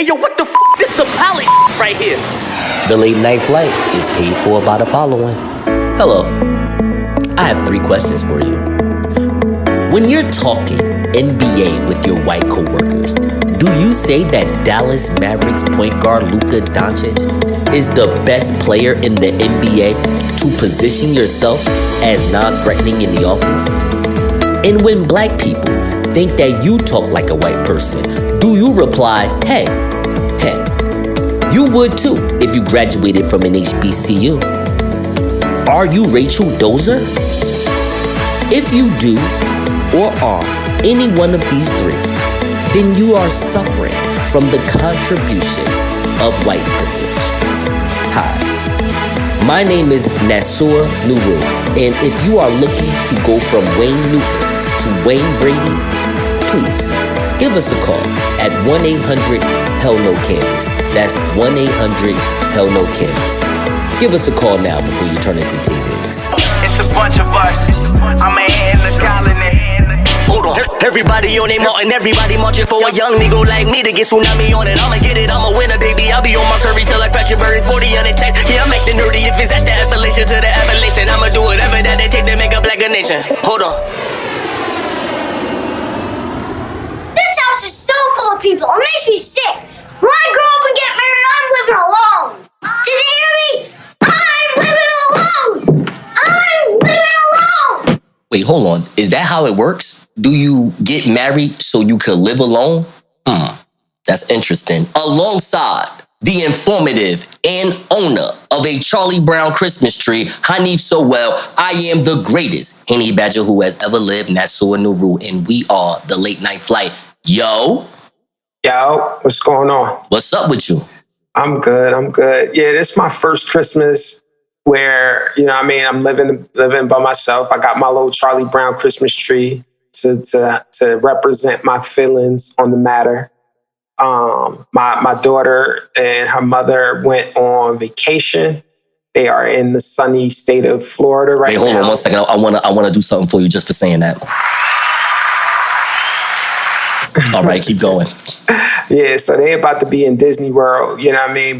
Hey, yo, what the f***? This is some pally right here. The late night flight is paid for by the following. Hello, I have 3 questions for you. When you're talking NBA with your white coworkers, do you say that Dallas Mavericks point guard Luka Doncic is the best player in the NBA to position yourself as non-threatening in the office? And when black people think that you talk like a white person, do you reply, hey, you would too if you graduated from an HBCU? Are you Rachel Dozer? If you do or are any one of these 3, then you are suffering from the contribution of white privilege. Hi, my name is Nasur Nuru, and if you are looking to go from Wayne Newton to Wayne Brady, please give us a call at 1-800-HELL-NO-CANDIS. That's 1-800-HELL-NO-CANDIS. Give us a call now before you turn into T-Bigs. It's a bunch of us. I'm a hand in the colony. Hold on. Everybody on their Martin, everybody marching for a young nigga like me to get tsunami on it. I'ma get it, I'ma win it, baby. I'll be on my curry till I crash your bird 40 on the tank. Yeah, I'm acting nerdy if it's at the Appalachian to the Appalachian. I'ma do whatever that they take to make a black a nation. Hold on. This house is so full of people. It makes me sick. When I grow up and get married, I'm living alone. Did you hear me? I'm living alone. I'm living alone. Wait, hold on. Is that how it works? Do you get married so you could live alone? That's interesting. Alongside the informative and owner of a Charlie Brown Christmas tree, Hanif Sowell, I am the greatest Henny Badger who has ever lived, Nasur Nuru, and we are the Late Night Flight. Yo, what's going on? What's up with you? I'm good. Yeah, this is my first Christmas where, I'm living by myself. I got my little Charlie Brown Christmas tree to represent my feelings on the matter. My daughter and her mother went on vacation. They are in the sunny state of Florida right now. Wait, hold on 1 second. I wanna do something for you just for saying that. All right, keep going. Yeah, so they about to be in Disney World,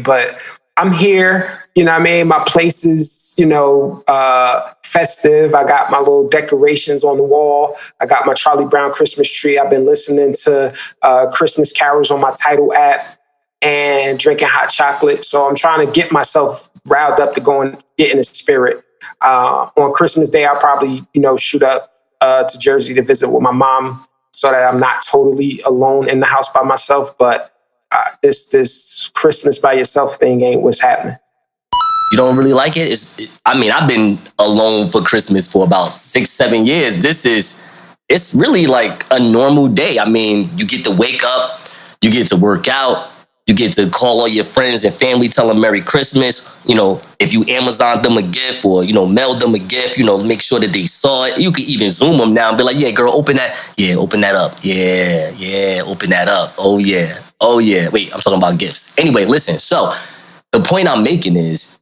But I'm here, My place is, festive. I got my little decorations on the wall. I got my Charlie Brown Christmas tree. I've been listening to Christmas carols on my Tidal app and drinking hot chocolate. So I'm trying to get myself riled up to go and get in the spirit. On Christmas Day, I'll probably, shoot up to Jersey to visit with my mom, so that I'm not totally alone in the house by myself. But this Christmas by yourself thing ain't what's happening. You don't really like it? I've been alone for Christmas for about 6-7 years. It's really like a normal day. You get to wake up, you get to work out, you get to call all your friends and family, tell them Merry Christmas. If you Amazon them a gift or, mail them a gift, make sure that they saw it. You can even Zoom them now and be like, yeah, girl, open that. Yeah, open that up. Yeah, open that up. Oh, yeah. Wait, I'm talking about gifts. Anyway, listen. So the point I'm making is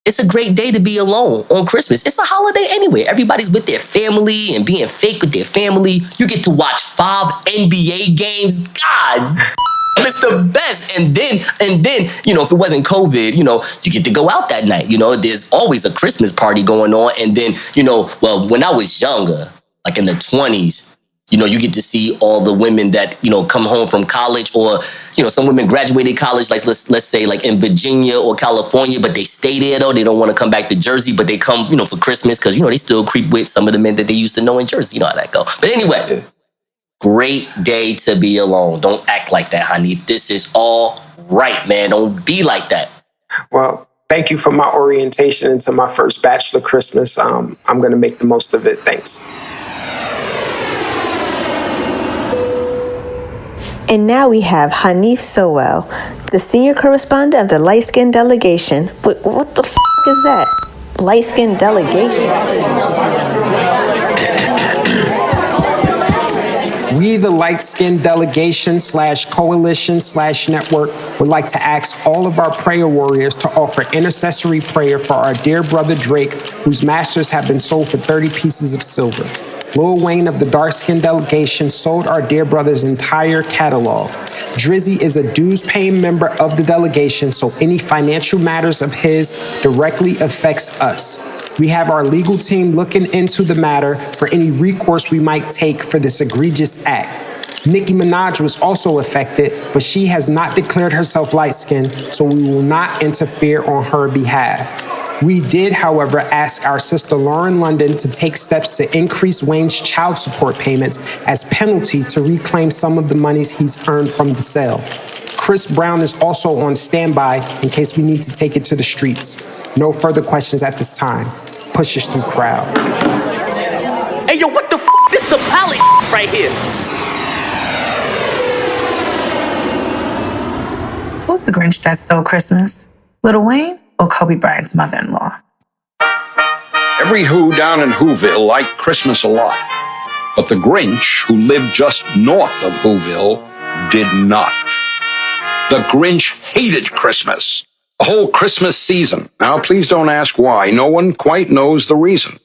it's a great day to be alone on Christmas. It's a holiday anyway. Everybody's with their family and being fake with their family. You get to watch 5 NBA games. God. It's the best. And then, if it wasn't COVID, you get to go out that night. There's always a Christmas party going on. And then, when I was younger, like in the 20s, you get to see all the women that, come home from college, or, some women graduated college, like let's say like in Virginia or California, but they stay there though. They don't want to come back to Jersey, but they come, for Christmas because, they still creep with some of the men that they used to know in Jersey. You know how that go. But anyway, great day to be alone. Don't act like that, honey. This is all right, man. Don't be like that. Well, thank you for my orientation into my first bachelor Christmas. I'm going to make the most of it. Thanks. And now we have Hanif Sowell, the senior correspondent of the Light Skin Delegation. What the f*** is that? Light Skin Delegation? We, the Light Skin Delegation /Coalition/Network, would like to ask all of our prayer warriors to offer intercessory prayer for our dear brother Drake, whose masters have been sold for 30 pieces of silver. Lil Wayne of the dark skin delegation sold our dear brother's entire catalog. Drizzy is a dues-paying member of the delegation, so any financial matters of his directly affects us. We have our legal team looking into the matter for any recourse we might take for this egregious act. Nicki Minaj was also affected, but she has not declared herself light-skinned, so we will not interfere on her behalf. We did, however, ask our sister Lauren London to take steps to increase Wayne's child support payments as penalty to reclaim some of the monies he's earned from the sale. Chris Brown is also on standby in case we need to take it to the streets. No further questions at this time. Pushes through crowd. Hey, yo, what the f***? This is some pally right here. Who's the Grinch that stole Christmas? Lil Wayne or Kobe Bryant's mother-in-law? Every Who down in Whoville liked Christmas a lot. But the Grinch, who lived just north of Whoville, did not. The Grinch hated Christmas. The whole Christmas season. Now, please don't ask why. No one quite knows the reason.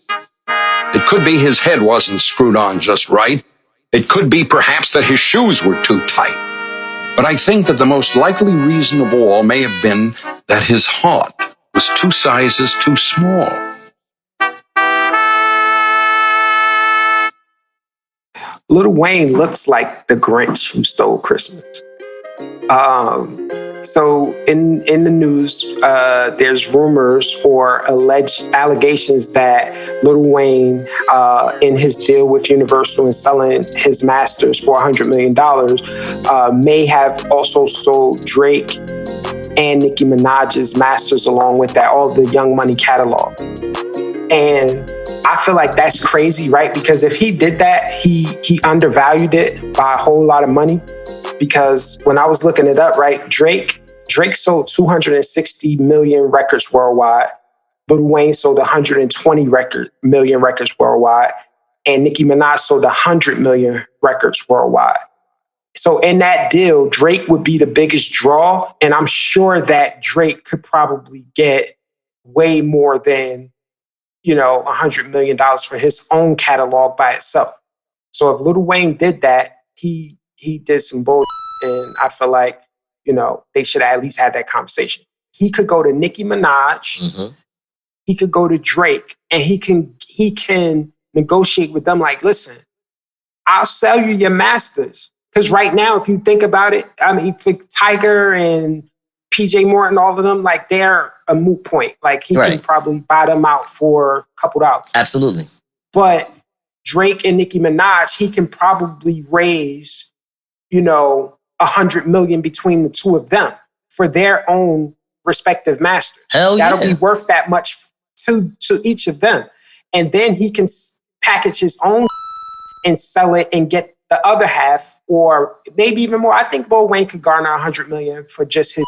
It could be his head wasn't screwed on just right. It could be perhaps that his shoes were too tight. But I think that the most likely reason of all may have been that his heart was 2 sizes too small. Lil Wayne looks like the Grinch who stole Christmas. So in the news, there's rumors or alleged allegations that Lil Wayne, in his deal with Universal and selling his masters for $100 million, may have also sold Drake and Nicki Minaj's masters along with that, all the Young Money catalog. And I feel like that's crazy, right? Because if he did that, he undervalued it by a whole lot of money. Because when I was looking it up, right, Drake sold 260 million records worldwide. Lil Wayne sold 120 million records worldwide. And Nicki Minaj sold 100 million records worldwide. So in that deal, Drake would be the biggest draw. And I'm sure that Drake could probably get way more than, $100 million for his own catalog by itself. So if Lil Wayne did that, he did some bullshit, and I feel like, they should have at least had that conversation. He could go to Nicki Minaj, he could go to Drake, and he can negotiate with them like, listen, I'll sell you your masters. Because right now, if you think about it, I mean, for Tiger and PJ Morton, all of them, like, they're a moot point. Like, he can probably buy them out for a couple dollars. Absolutely. But Drake and Nicki Minaj, he can probably raise, $100 million between the two of them for their own respective masters. That'll be worth that much to each of them. And then he can package his own and sell it and get the other half, or maybe even more. I think Lil Wayne could garner $100 million for just his.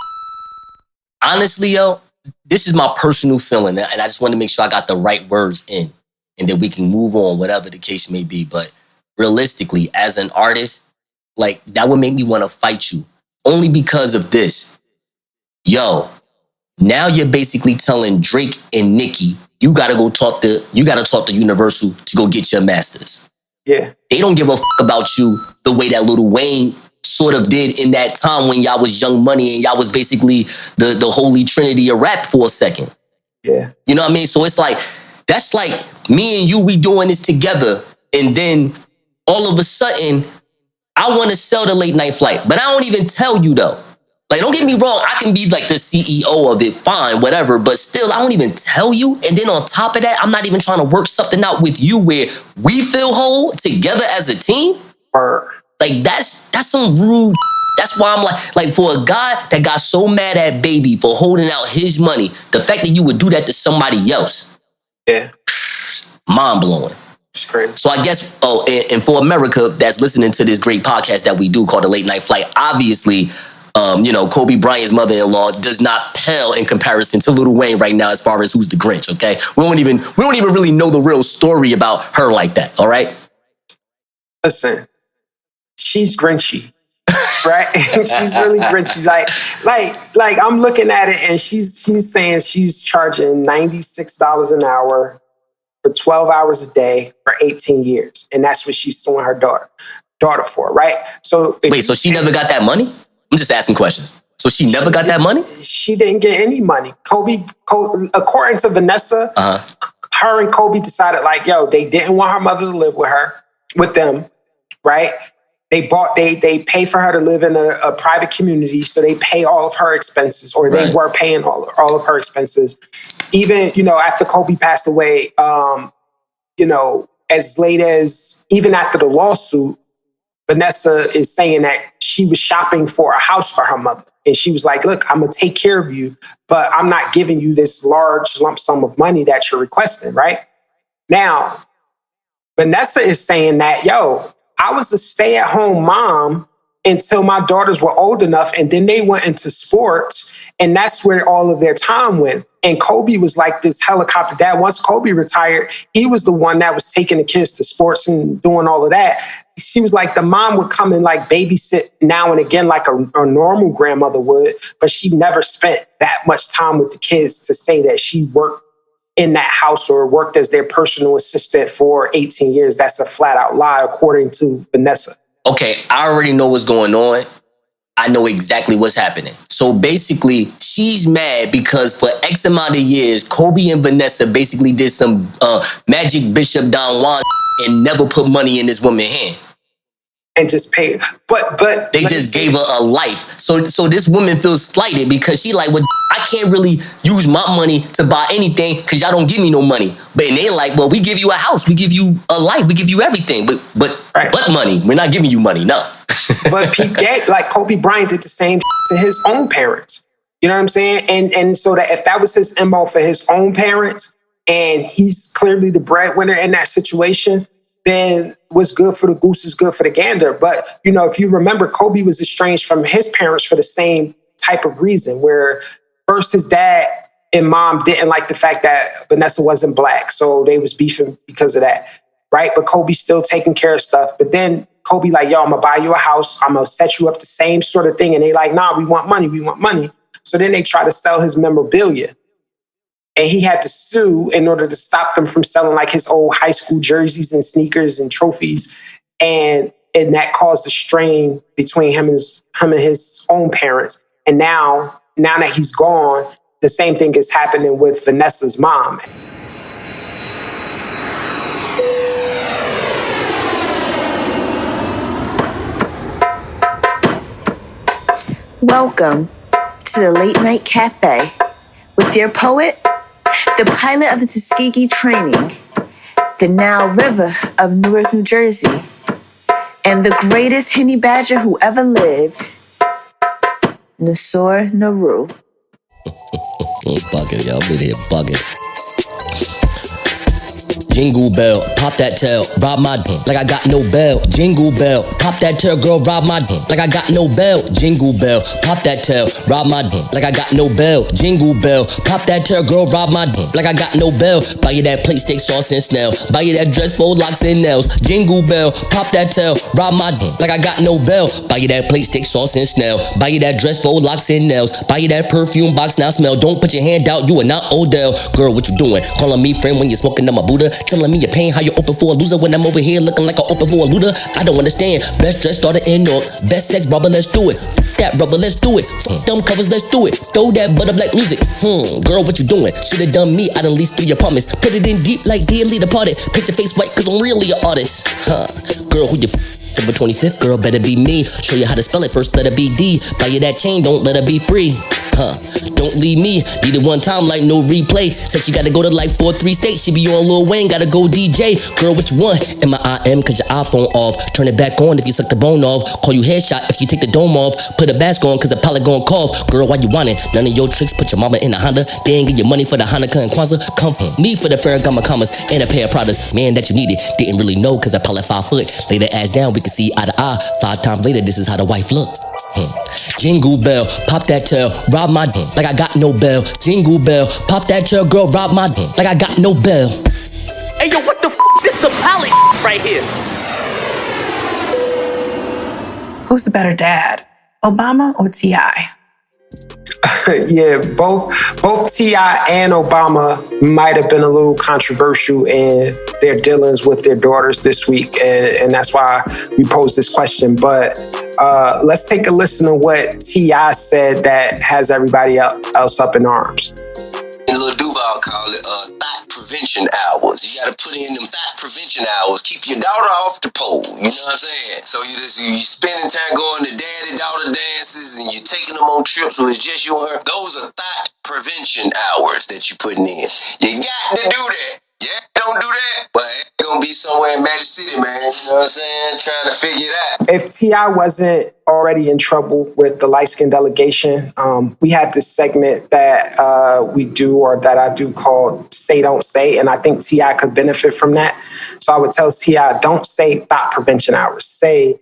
Honestly, yo, this is my personal feeling, and I just want to make sure I got the right words in, and then we can move on, whatever the case may be. But realistically, as an artist, like, that would make me want to fight you only because of this. Yo, now you're basically telling Drake and Nicki, you gotta talk to Universal to go get your masters. Yeah. They don't give a fuck about you the way that Lil Wayne sort of did in that time when y'all was Young Money and y'all was basically the holy trinity of rap for a second. Yeah. You know what I mean? So it's like, that's like me and you, we doing this together, and then all of a sudden, I want to sell the late night flight, but I don't even tell you though. Like, don't get me wrong, I can be like the CEO of it, fine, whatever, but still, I don't even tell you. And then on top of that, I'm not even trying to work something out with you where we feel whole together as a team. Like, that's some rude. That's why I'm like for a guy that got so mad at Baby for holding out his money, the fact that you would do that to somebody else. Yeah. Mind blowing. So I guess, and for America that's listening to this great podcast that we do called The Late Night Flight, obviously, Kobe Bryant's mother-in-law does not pale in comparison to Lil Wayne right now as far as who's the Grinch, okay? We don't even really know the real story about her like that, all right? Listen, she's Grinchy, right? She's really Grinchy. Like I'm looking at it and she's saying she's charging $96 an hour for 12 hours a day for 18 years. And that's what she's suing her daughter for, right? So Wait, so she never got that money? I'm just asking questions. So she never got that money? She didn't get any money. Kobe according to Vanessa, her and Kobe decided like, yo, they didn't want her mother to live with them, right? They pay for her to live in a private community, so they pay all of her expenses, or they were paying all of her expenses. Even, after Kobe passed away, as late as even after the lawsuit, Vanessa is saying that she was shopping for a house for her mother. And she was like, look, I'm going to take care of you, but I'm not giving you this large lump sum of money that you're requesting, right? Now, Vanessa is saying that, yo, I was a stay-at-home mom until my daughters were old enough, and then they went into sports, and that's where all of their time went. And Kobe was like this helicopter dad. Once Kobe retired, he was the one that was taking the kids to sports and doing all of that. She was like, the mom would come and like babysit now and again like a normal grandmother would, but she never spent that much time with the kids to say that she worked in that house or worked as their personal assistant for 18 years. That's a flat out lie, according to Vanessa. Okay, I already know what's going on. I know exactly what's happening. So basically, she's mad because for X amount of years, Kobe and Vanessa basically did some Magic Bishop Don Juan and never put money in this woman's hand. And just pay, but they just gave her a life. So this woman feels slighted because she like, well, I can't really use my money to buy anything because y'all don't give me no money. But and they like, well, we give you a house, we give you a life, we give you everything, but money, we're not giving you money, no. But like Kobe Bryant did the same to his own parents. You know what I'm saying? And so that if that was his MO for his own parents, and he's clearly the breadwinner in that situation, then what's good for the goose is good for the gander. But, if you remember, Kobe was estranged from his parents for the same type of reason, where first his dad and mom didn't like the fact that Vanessa wasn't Black. So they was beefing because of that, right? But Kobe's still taking care of stuff. But then Kobe like, yo, I'm going to buy you a house. I'm going to set you up the same sort of thing. And they like, nah, we want money. So then they try to sell his memorabilia. And he had to sue in order to stop them from selling like his old high school jerseys and sneakers and trophies. And that caused a strain between him and his own parents. And now that he's gone, the same thing is happening with Vanessa's mom. Welcome to the Late Night Cafe with your poet, the pilot of the Tuskegee training, the Nile River of Newark, New Jersey, and the greatest Henny Badger who ever lived, Nasor Naru. Bugging, y'all been here bugging. Jingle bell, pop that tail, rob my like I got no bell. Jingle bell, pop that tail, girl, rob my like I got no bell. Jingle bell, pop that tail, rob my like I got no bell. Jingle bell, pop that tail, girl, rob my like I got no bell. Buy you that plate, steak, sauce, and snail. Buy you that dress, full locks and nails. Jingle bell, pop that tail, rob my like I got no bell. Buy you that plate, steak, sauce, and snail. Buy you that dress, full locks and nails. Buy you that perfume box, now smell. Don't put your hand out, you are not Odell. Girl, what you doing? Calling me friend when you're smoking on my Buddha. Telling me your pain, how you open for a loser when I'm over here looking like I open for a looter. I don't understand. Best dress started in North. Best sex, rubber, let's do it. That rubber, let's do it. Dumb covers, let's do it. Throw that butter black music. Girl, what you doing? Should've done me, I done leased 3 apartments. Put it in deep like Dearly Departed. Picture face white cause I'm really an artist. Girl, who you September 25th, girl, better be me. Show you how to spell it, first letter be D. Buy you that chain, don't let her be free. Don't leave me, need it one time like no replay. Said she gotta go to like 4-3 states. She be on Lil Wayne, gotta go DJ. Girl, which one? M-I-M, cause your iPhone off. Turn it back on if you suck the bone off. Call you headshot if you take the dome off. Put a mask on cause the pilot gon' cough. Girl, why you want it? None of your tricks, put your mama in a Honda. They ain't get your money for the Hanukkah and Kwanzaa. Come from me for the Ferragamo commas and a pair of Pradas. Man, that you needed, didn't really know cause I pilot 5 foot. Lay the ass down, we can see eye to eye. 5 times later, this is how the wife look. Jingle bell, pop that tail, rob my like I got no bell. Jingle bell, pop that tail, girl, rob my like I got no bell. Hey yo, what the f? This is some pally right here. Who's the better dad, Obama or T.I.? Yeah, both T.I. and Obama might have been a little controversial in their dealings with their daughters this week, and that's why we posed this question. But let's take a listen to what T.I. said that has everybody else up in arms. Lil Duval call it thought prevention hours. You got to put in them thought prevention hours. Keep your daughter off the pole. You know what I'm saying? So you spending time going to daddy-daughter dances and you taking them on trips where it's just you and her. Those are thought prevention hours that you putting in. You got to do that. Yeah, don't do that. But it's going to be somewhere in Magic City, man. You know what I'm saying? Trying to figure it out. If T.I. wasn't already in trouble with the light-skinned delegation, we have this segment that we do, or that I do, called Say Don't Say, and I think T.I. could benefit from that. So I would tell T.I., don't say thought prevention hours. Say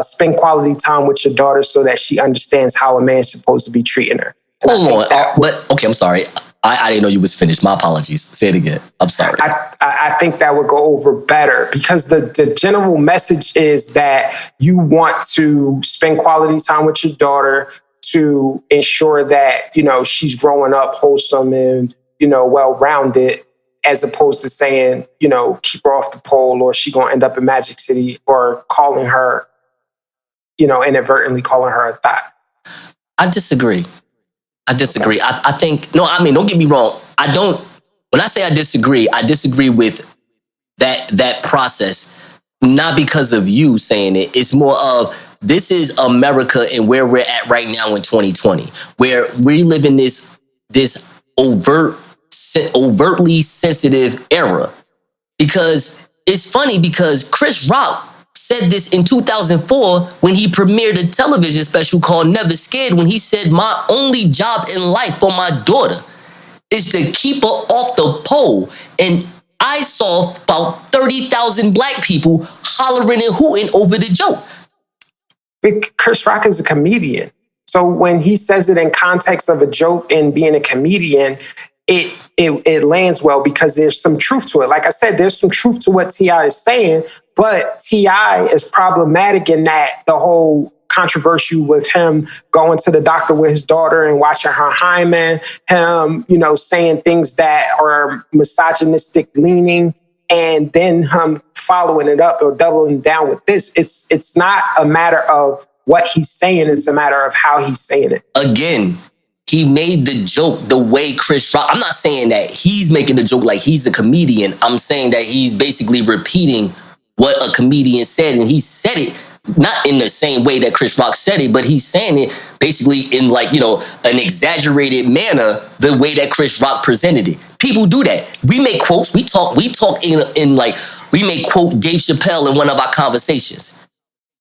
spend quality time with your daughter so that she understands how a man's supposed to be treating her. And hold on, okay, I'm sorry. I didn't know you was finished. My apologies. Say it again. I'm sorry. I think that would go over better, because the general message is that you want to spend quality time with your daughter to ensure that, you know, she's growing up wholesome and, you know, well-rounded, as opposed to saying, you know, keep her off the pole or she going to end up in Magic City, or calling her, you know, inadvertently calling her a thought. I disagree. Okay. I think, no, I mean, don't get me wrong. When I say I disagree with that process, not because of you saying it. It's more of, this is America and where we're at right now in 2020, where we live in this overtly sensitive era. Because it's funny, because Chris Rock said this in 2004 when he premiered a television special called Never Scared, when he said, my only job in life for my daughter is to keep her off the pole. And I saw about 30,000 black people hollering and hooting over the joke. Chris Rock is a comedian. So when he says it in context of a joke and being a comedian, it lands well, because there's some truth to it. Like I said, there's some truth to what T.I. is saying, but T.I. is problematic in that the whole controversy with him going to the doctor with his daughter and watching her hymen, him, you know, saying things that are misogynistic leaning, and then him following it up or doubling down with this. It's not a matter of what he's saying, it's a matter of how he's saying it. Again, he made the joke the way Chris Rock. I'm not saying that he's making the joke like he's a comedian. I'm saying that he's basically repeating what a comedian said, and he said it not in the same way that Chris Rock said it, but he's saying it basically in, like, you know, an exaggerated manner, the way that Chris Rock presented it. People do that. We make quotes. We talk in like, we may quote Dave Chappelle in one of our conversations.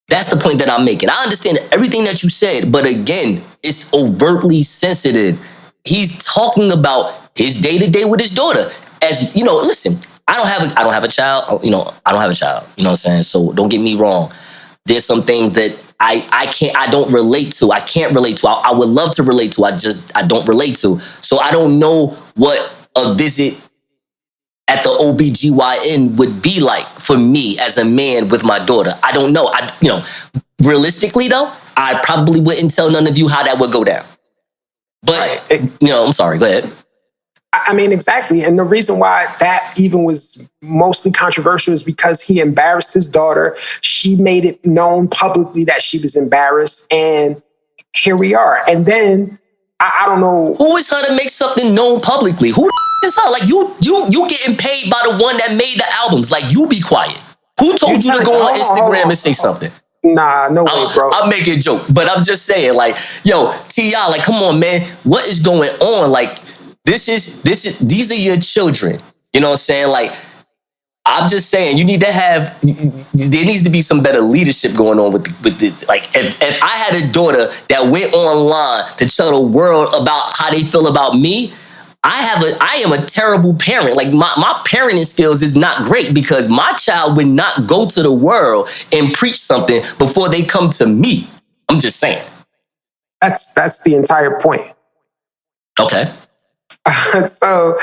That's the point that I'm making. I understand everything that you said, but again, it's overtly sensitive. He's talking about his day-to-day with his daughter. As, you know, listen, I don't have a child. You know, I don't have a child. You know what I'm saying? So don't get me wrong. There's some things that I don't relate to. I can't relate to. I would love to relate to. I don't relate to. So I don't know what a visit at the OBGYN would be like for me as a man with my daughter. I don't know. Realistically though, I probably wouldn't tell none of you how that would go down. But, I'm sorry, go ahead. I mean, exactly. And the reason why that even was mostly controversial is because he embarrassed his daughter. She made it known publicly that she was embarrassed. And here we are. And then, I don't know. Who is her to make something known publicly? Who is her? Like, you getting paid by the one that made the albums. Like, you be quiet. Who told you to go on Instagram and say something? Nah, no way, bro. I'm making a joke. But I'm just saying, like, yo, T.I., like, come on, man. What is going on? Like, these are your children. You know what I'm saying? Like, I'm just saying, there needs to be some better leadership going on with this. Like, if I had a daughter that went online to tell the world about how they feel about me, I am a terrible parent. Like, my parenting skills is not great, because my child would not go to the world and preach something before they come to me. I'm just saying. That's the entire point. Okay. So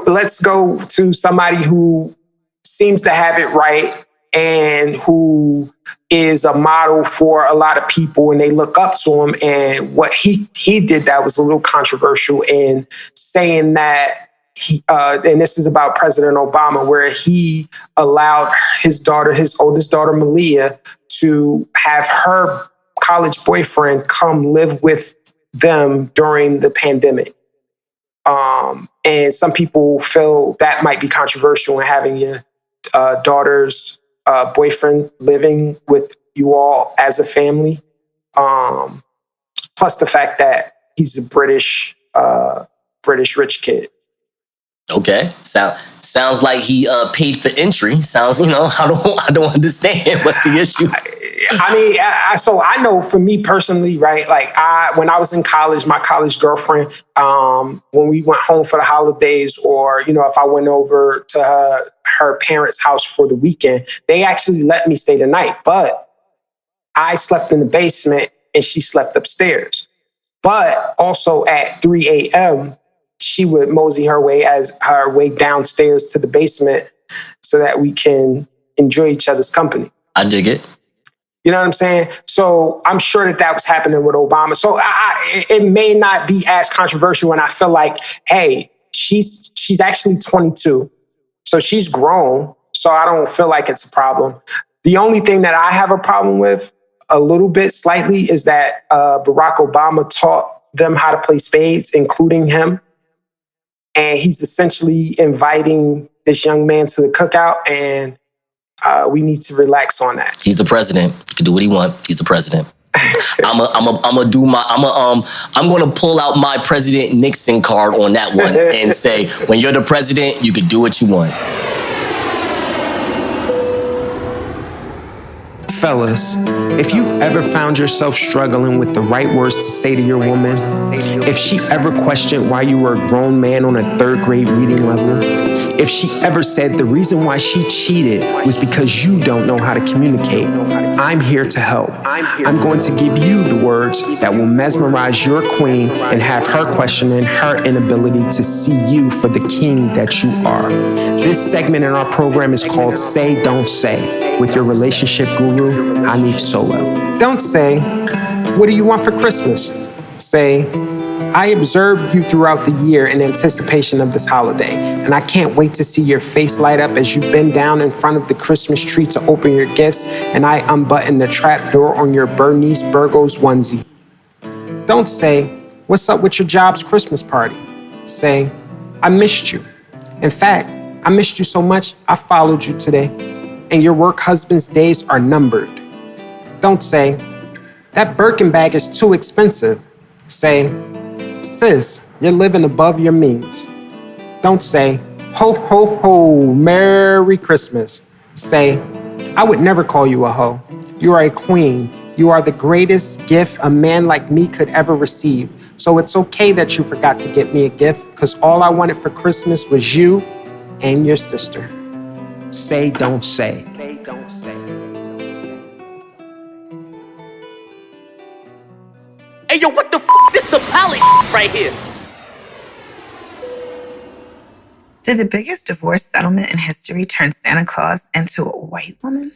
let's go to somebody who seems to have it right and who is a model for a lot of people, and they look up to him. And what he did that was a little controversial in saying that and this is about President Obama, where he allowed his oldest daughter, Malia, to have her college boyfriend come live with them during the pandemic. And some people feel that might be controversial in having your daughter's boyfriend living with you all as a family. Plus the fact that he's a British rich kid. Okay, sounds like he paid for entry. Sounds, I don't understand. What's the issue? So I know for me personally, right? Like when I was in college, my college girlfriend, when we went home for the holidays, or if I went over to her parents' house for the weekend, they actually let me stay the night. But I slept in the basement and she slept upstairs. But also at 3 a.m. she would mosey her way downstairs to the basement so that we can enjoy each other's company. I dig it. You know what I'm saying? So I'm sure that was happening with Obama. So it may not be as controversial. And I feel like, hey, she's actually 22. So she's grown. So I don't feel like it's a problem. The only thing that I have a problem with a little bit slightly is that Barack Obama taught them how to play spades, including him. And he's essentially inviting this young man to the cookout, and we need to relax on that. He's the president. He can do what he wants. He's the president. I'm gonna pull out my President Nixon card on that one and say, when you're the president, you can do what you want. Fellas, if you've ever found yourself struggling with the right words to say to your woman, if she ever questioned why you were a grown man on a 3rd grade reading level, if she ever said the reason why she cheated was because you don't know how to communicate, I'm here to help. I'm going to give you the words that will mesmerize your queen and have her questioning her inability to see you for the king that you are. This segment in our program is called Say, Don't Say, with your relationship guru, Hanif Solo. Don't say, what do you want for Christmas? Say, I observed you throughout the year in anticipation of this holiday, and I can't wait to see your face light up as you bend down in front of the Christmas tree to open your gifts, and I unbutton the trap door on your Bernice Burgos onesie. Don't say, what's up with your job's Christmas party? Say, I missed you. In fact, I missed you so much, I followed you today, and your work husband's days are numbered. Don't say, that Birkin bag is too expensive. Say, sis, you're living above your means. Don't say, ho, ho, ho, Merry Christmas. Say, I would never call you a hoe. You are a queen. You are the greatest gift a man like me could ever receive. So it's okay that you forgot to get me a gift, because all I wanted for Christmas was you and your sister. Say, don't say. Hey, yo, what the f***? This is a pally right here. Did the biggest divorce settlement in history turn Santa Claus into a white woman?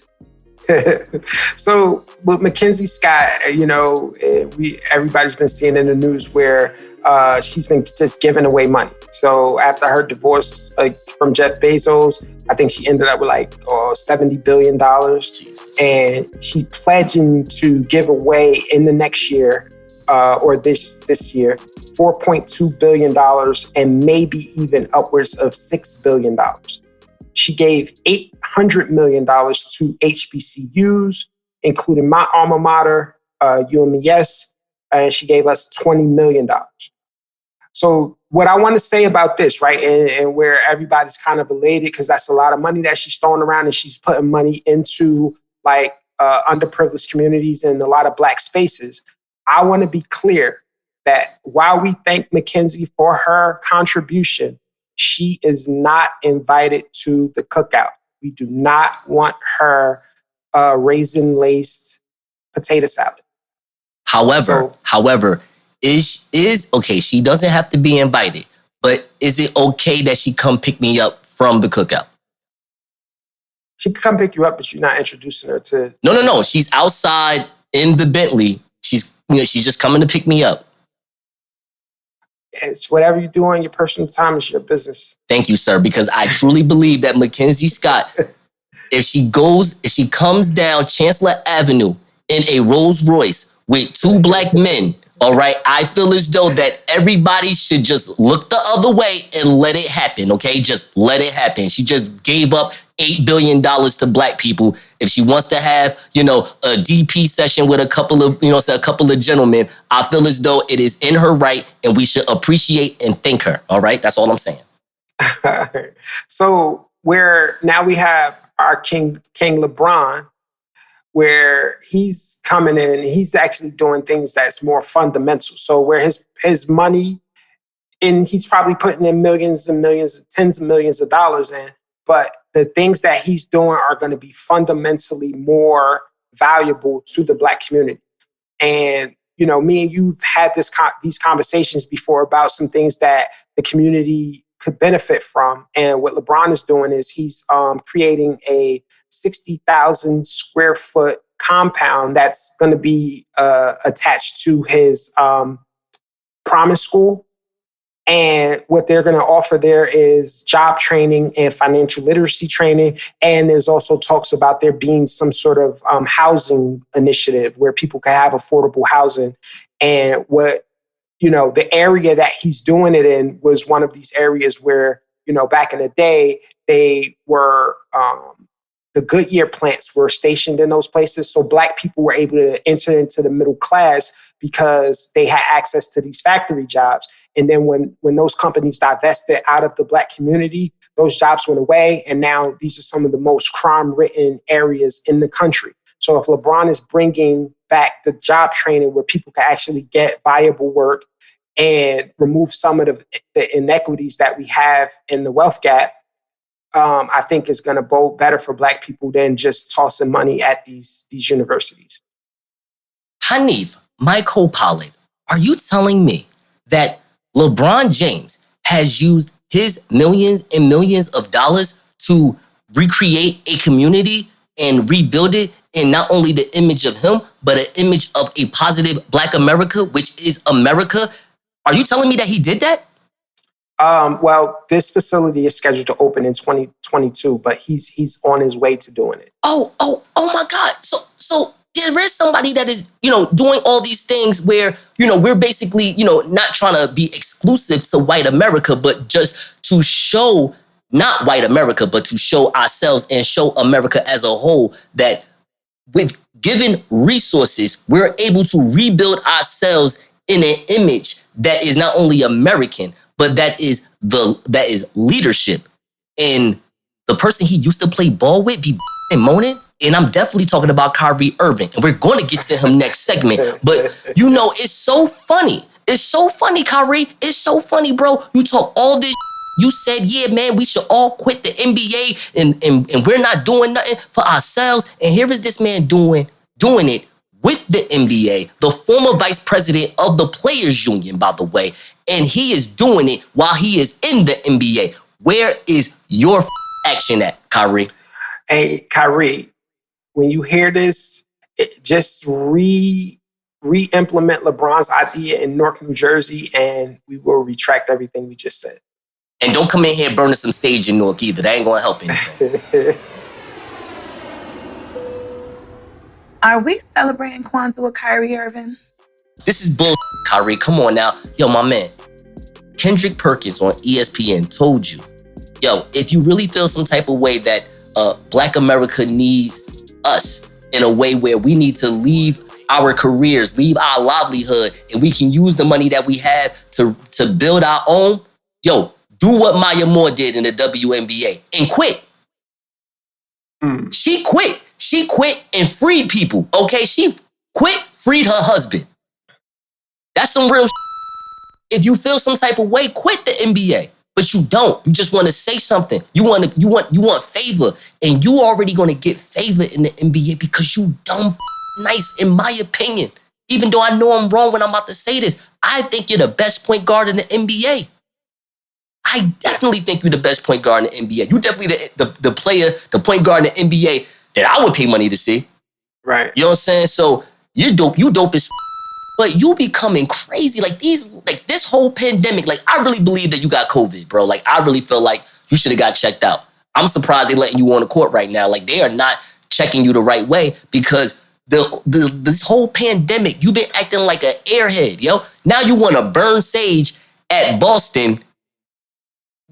So with Mackenzie Scott, everybody's been seeing in the news where she's been just giving away money. So after her divorce from Jeff Bezos, I think she ended up with $70 billion. Jesus. And she's pledging to give away in the next year or this year, $4.2 billion and maybe even upwards of $6 billion. She gave $800 million to HBCUs, including my alma mater, UMES, and she gave us $20 million. So what I want to say about this, right, and where everybody's kind of elated, because that's a lot of money that she's throwing around, and she's putting money into underprivileged communities and a lot of Black spaces. I want to be clear that while we thank Mackenzie for her contribution, she is not invited to the cookout. We do not want her raisin-laced potato salad. However, is okay, she doesn't have to be invited, but is it okay that she come pick me up from the cookout? She could come pick you up, but you're not introducing her to... No. She's outside in the Bentley. She's just coming to pick me up. It's whatever you do on your personal time is your business. Thank you, sir, because I truly believe that Mackenzie Scott, if she comes down Chancellor Avenue in a Rolls Royce with 2 black men, all right, I feel as though that everybody should just look the other way and let it happen, okay? Just let it happen. She just gave up $8 billion to black people. If she wants to have, a DP session with a couple of gentlemen, I feel as though it is in her right and we should appreciate and thank her, all right? That's all I'm saying. So now we have our King LeBron, where he's coming in, he's actually doing things that's more fundamental. So where his money, and he's probably putting in millions and millions, tens of millions of dollars in, but the things that he's doing are going to be fundamentally more valuable to the black community. And, me and you've had these conversations before about some things that the community could benefit from. And what LeBron is doing is he's creating a 60,000 square foot compound that's going to be attached to his promise school. And what they're going to offer there is job training and financial literacy training. And there's also talks about there being some sort of housing initiative where people can have affordable housing. And the area that he's doing it in was one of these areas where, back in the day, they were... the Goodyear plants were stationed in those places. So black people were able to enter into the middle class because they had access to these factory jobs. And then when those companies divested out of the black community, those jobs went away. And now these are some of the most crime-ridden areas in the country. So if LeBron is bringing back the job training where people can actually get viable work and remove some of the inequities that we have in the wealth gap, I think is going to bode better for black people than just tossing money at these universities. Hanif, my co-pilot, are you telling me that LeBron James has used his millions and millions of dollars to recreate a community and rebuild it in not only the image of him, but an image of a positive black America, which is America? Are you telling me that he did that? Well, this facility is scheduled to open in 2022, but he's on his way to doing it. Oh my God. So there is somebody that is, doing all these things where, we're basically, not trying to be exclusive to white America, but just to show not white America, but to show ourselves and show America as a whole that with given resources, we're able to rebuild ourselves in an image that is not only American, but that is leadership. And the person he used to play ball with be and moaning. And I'm definitely talking about Kyrie Irving. And we're going to get to him next segment. But, it's so funny. It's so funny, Kyrie. It's so funny, bro. You talk all this. You said, yeah, man, we should all quit the NBA and we're not doing nothing for ourselves. And here is this man doing it with the NBA, the former vice president of the Players Union, by the way. And he is doing it while he is in the NBA. Where is your action at, Kyrie? Hey, Kyrie, when you hear this, just re-implement LeBron's idea in Newark, New Jersey, and we will retract everything we just said. And don't come in here burning some stage in Newark either. That ain't going to help anything. Are we celebrating Kwanzaa with Kyrie Irving? This is bull, Kyrie. Come on now. Yo, my man. Kendrick Perkins on ESPN told you, if you really feel some type of way that Black America needs us in a way where we need to leave our careers, leave our livelihood, and we can use the money that we have to build our own, do what Maya Moore did in the WNBA and quit. She quit. She quit and freed people, okay? She quit, freed her husband. That's some real If you feel some type of way, quit the NBA. But you don't. You just want to say something. You want favor. And you already going to get favor in the NBA because you dumb nice, in my opinion. Even though I know I'm wrong when I'm about to say this, I think you're the best point guard in the NBA. I definitely think you're the best point guard in the NBA. You definitely the player, the point guard in the NBA that I would pay money to see. Right. You know what I'm saying? So you're dope. You dope as but you becoming crazy. Like this whole pandemic, like I really believe that you got COVID, bro. Like I really feel like you should have got checked out. I'm surprised they're letting you on the court right now. Like they are not checking you the right way because this whole pandemic, you've been acting like an airhead, yo. Now you want to burn sage at Boston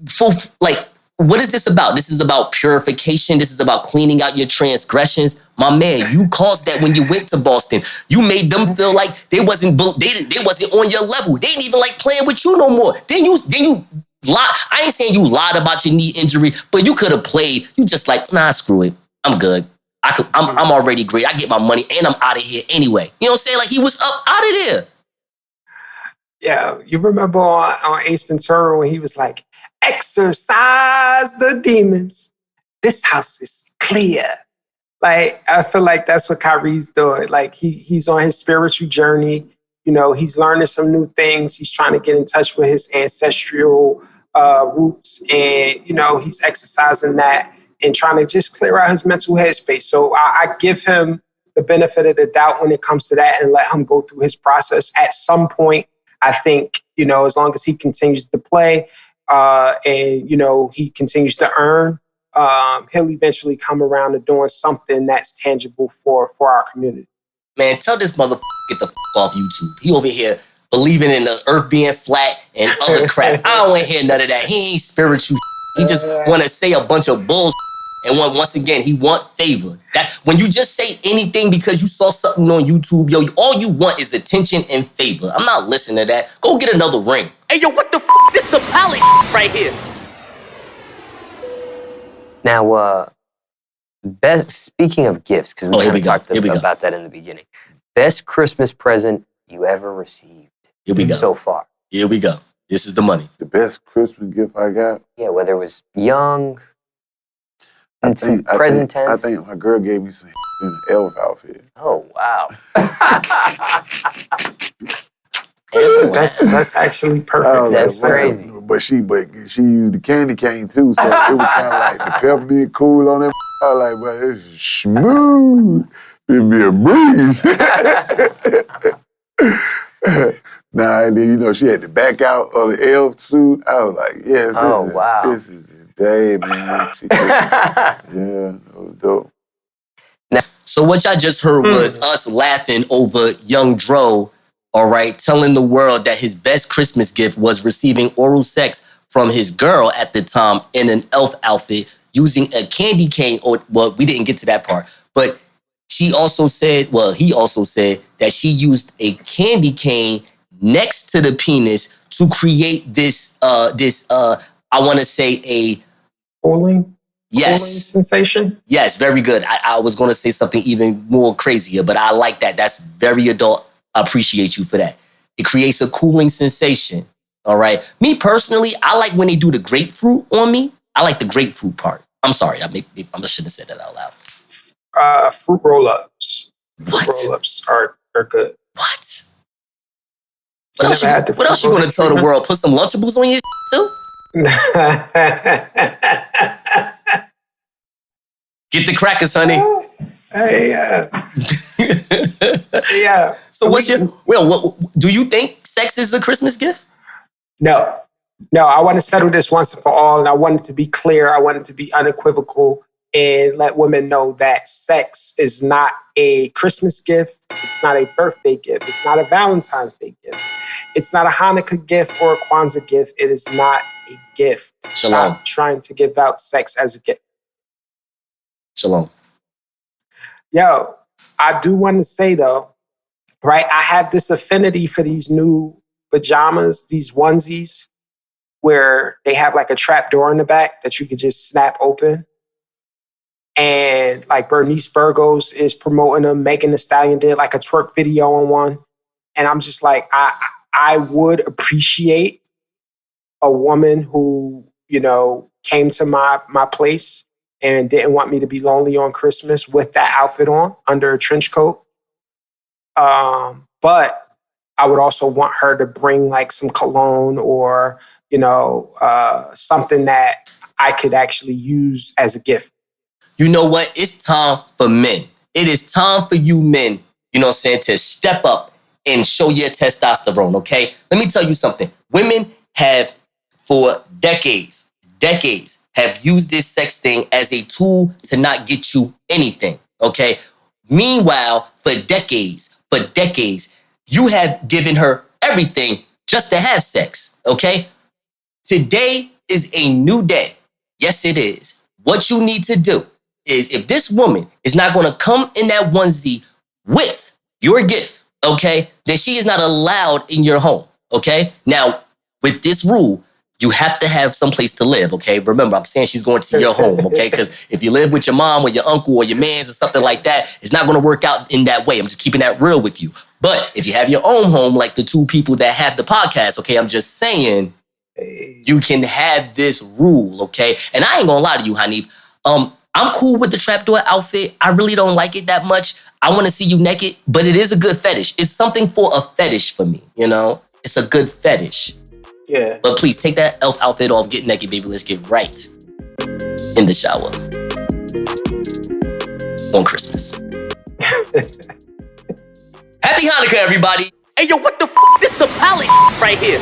for like, what is this about? This is about purification. This is about cleaning out your transgressions. My man, you caused that when you went to Boston. You made them feel like they wasn't on your level. They didn't even like playing with you no more. Then you lied. I ain't saying you lied about your knee injury, but you could have played. You just like, nah, screw it. I'm good. I'm already great. I get my money and I'm out of here anyway. You know what I'm saying? Like he was up out of there. Yeah, you remember on Ace Ventura when he was like, exorcise the demons. This house is clear. Like, I feel like that's what Kyrie's doing. Like, he's on his spiritual journey. You know, he's learning some new things. He's trying to get in touch with his ancestral roots. And, you know, he's exercising that and trying to just clear out his mental headspace. So I give him the benefit of the doubt when it comes to that and let him go through his process. At some point, I think, you know, as long as he continues to play and, you know, he continues to earn, he'll eventually come around to doing something that's tangible for our community. Man, tell this motherfucker get the off YouTube. He over here believing in the earth being flat and other crap. I don't want to hear none of that. He ain't spiritual. He just want to say a bunch of bullshit. And once again, he want favor. That when you just say anything because you saw something on YouTube, yo, all you want is attention and favor. I'm not listening to that. Go get another ring. Hey, yo, what the f***? This is some pally right here. Now, speaking of gifts, because we kind of talked about that in the beginning. Best Christmas present you ever received. Here we go. So far. Here we go. This is the money. The best Christmas gift I got? Yeah, whether it was young, present tense. I think my girl gave me some in an elf outfit. Oh, wow. That's actually perfect. That's crazy. But she used the candy cane too, so it was kind of like the peppermint cool on that. I was like, well, it's smooth. It'd be a breeze. And then, you know, she had to back out of the elf suit. I was like, yes, this is the day, man. Yeah, it was dope. So what y'all just heard was us laughing over young Dro, all right, telling the world that his best Christmas gift was receiving oral sex from his girl at the time in an elf outfit using a candy cane. Well, we didn't get to that part, but he also said that she used a candy cane next to the penis to create this I want to say a pulling yes sensation. Yes, very good. I was going to say something even more crazier, but I like that. That's very adult. I appreciate you for that. It creates a cooling sensation. All right. Me personally, I like when they do the grapefruit on me. I like the grapefruit part. I'm sorry. I shouldn't have said that out loud. Fruit roll-ups. What? Fruit roll-ups are good. What? What else you going to tell the world? Put some Lunchables on your too? Get the crackers, honey. Hey, yeah. So what do you think sex is a Christmas gift? No, I want to settle this once and for all. And I want it to be clear. I want it to be unequivocal and let women know that sex is not a Christmas gift. It's not a birthday gift. It's not a Valentine's Day gift. It's not a Hanukkah gift or a Kwanzaa gift. It is not a gift. Shalom. Stop trying to give out sex as a gift. Shalom. Yo, I do want to say though, right? I have this affinity for these new pajamas, these onesies, where they have like a trap door in the back that you could just snap open. And like Bernice Burgos is promoting them. Megan Thee Stallion did like a twerk video on one. And I'm just like, I would appreciate a woman who, you know, came to my place and didn't want me to be lonely on Christmas with that outfit on under a trench coat. But I would also want her to bring like some cologne or, something that I could actually use as a gift. You know what? It's time for men. It is time for you men, to step up and show your testosterone, okay? Let me tell you something. Women have, for decades, have used this sex thing as a tool to not get you anything, okay? Meanwhile, for decades, you have given her everything just to have sex, okay? Today is a new day. Yes, it is. What you need to do is, if this woman is not going to come in that onesie with your gift, okay, then she is not allowed in your home, okay? Now, with this rule, you have to have some place to live, okay? Remember, I'm saying she's going to your home, okay? Because if you live with your mom or your uncle or your mans or something like that, it's not going to work out in that way. I'm just keeping that real with you. But if you have your own home, like the two people that have the podcast, okay, I'm just saying you can have this rule, okay? And I ain't going to lie to you, Hanif. I'm cool with the trapdoor outfit. I really don't like it that much. I want to see you naked, but it is a good fetish. It's something for a fetish for me, It's a good fetish. Yeah. But please take that elf outfit off, get naked, baby. Let's get right in the shower on Christmas. Happy Hanukkah, everybody. Hey, yo, what the f***? This is some pally right here.